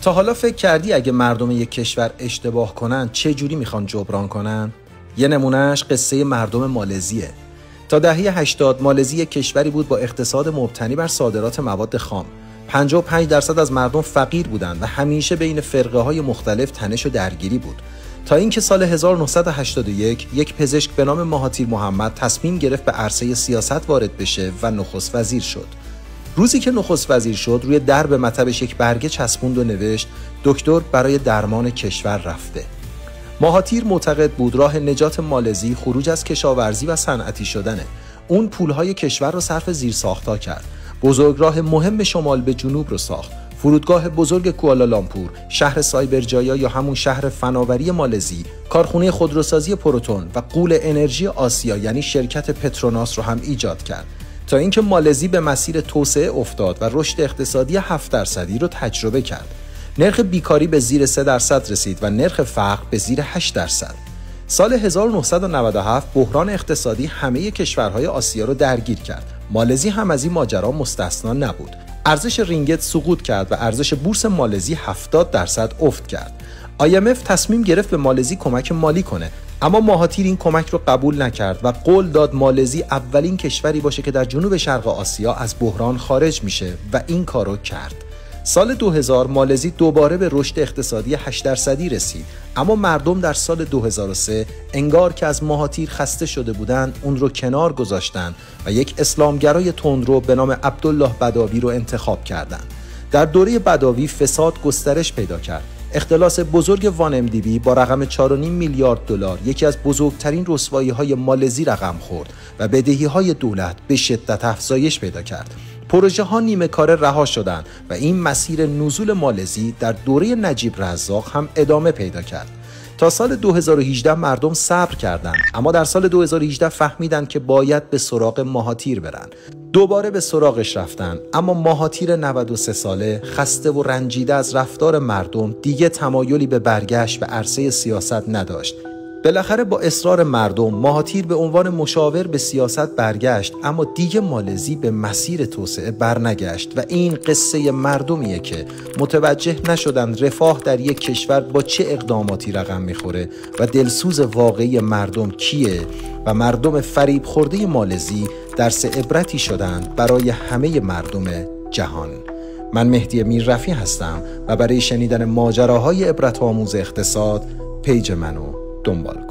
تا حالا فکر کردی اگه مردم یک کشور اشتباه کنن چه جوری میخوان جبران کنن؟ یه نمونهش قصه مردم مالزیه. تا دهه 80 مالزی یک کشوری بود با اقتصاد مبتنی بر صادرات مواد خام. 55% از مردم فقیر بودند و همیشه بین فرقه‌های مختلف تنش و درگیری بود. تا اینکه سال 1981 یک پزشک به نام مهاتیر محمد تصمیم گرفت به عرصه سیاست وارد بشه و نخست وزیر شد. روزی که نخست وزیر شد روی درب مطبش یک برگه چسبوند و نوشت دکتر برای درمان کشور رفته. مهاتیر معتقد بود راه نجات مالزی خروج از کشاورزی و صنعتی شدنه. اون پولهای کشور رو صرف زیرساخت‌ها کرد. بزرگراه مهم شمال به جنوب رو ساخت. فرودگاه بزرگ کوالالامپور، شهر سایبرجایا یا همون شهر فناوری مالزی، کارخونه خودروسازی پروتون و غول انرژی آسیا یعنی شرکت پتروناس رو هم ایجاد کرد. تا اینکه مالزی به مسیر توسعه افتاد و رشد اقتصادی 7% رو تجربه کرد. نرخ بیکاری به زیر 3% رسید و نرخ فقر به زیر 8%. سال 1997 بحران اقتصادی همه کشورهای آسیا رو درگیر کرد. مالزی هم از این ماجرا مستثنا نبود. ارزش رینگت سقوط کرد و ارزش بورس مالزی 70% افت کرد. IMF تصمیم گرفت به مالزی کمک مالی کنه، اما مهاتیر این کمک رو قبول نکرد و قول داد مالزی اولین کشوری باشه که در جنوب شرق آسیا از بحران خارج میشه و این کارو کرد. سال 2000 مالزی دوباره به رشد اقتصادی 8% رسید، اما مردم در سال 2003 انگار که از مهاتیر خسته شده بودند اون رو کنار گذاشتن و یک اسلامگرای تندرو به نام عبدالله بداوی رو انتخاب کردند. در دوره بداوی فساد گسترش پیدا کرد. اختلاس بزرگ وان MDB با رقم 4.5 میلیارد دلار یکی از بزرگترین رسوایی‌های مالزی رقم خورد و بدهی‌های دولت به شدت افزایش پیدا کرد. پروژه ها نیمه کاره رها شدند و این مسیر نزول مالزی در دوره نجیب رزاق هم ادامه پیدا کرد. تا سال 2018 مردم صبر کردند، اما در سال 2018 فهمیدند که باید به سراغ مهاتیر برن. دوباره به سراغش رفتن، اما مهاتیر 93 ساله خسته و رنجیده از رفتار مردم دیگه تمایلی به برگشت به عرصه سیاست نداشت. بالاخره با اصرار مردم مهاتیر به عنوان مشاور به سیاست برگشت، اما دیگه مالزی به مسیر توسعه برنگشت و این قصه مردمیه که متوجه نشدن رفاه در یک کشور با چه اقداماتی رقم میخوره و دلسوز واقعی مردم کیه و مردم فریب خورده مالزی درس عبرتی شدند برای همه مردم جهان. من مهدی میررفیع هستم و برای شنیدن ماجراهای عبرت آموز اقتصاد پیج منو دنبال کن.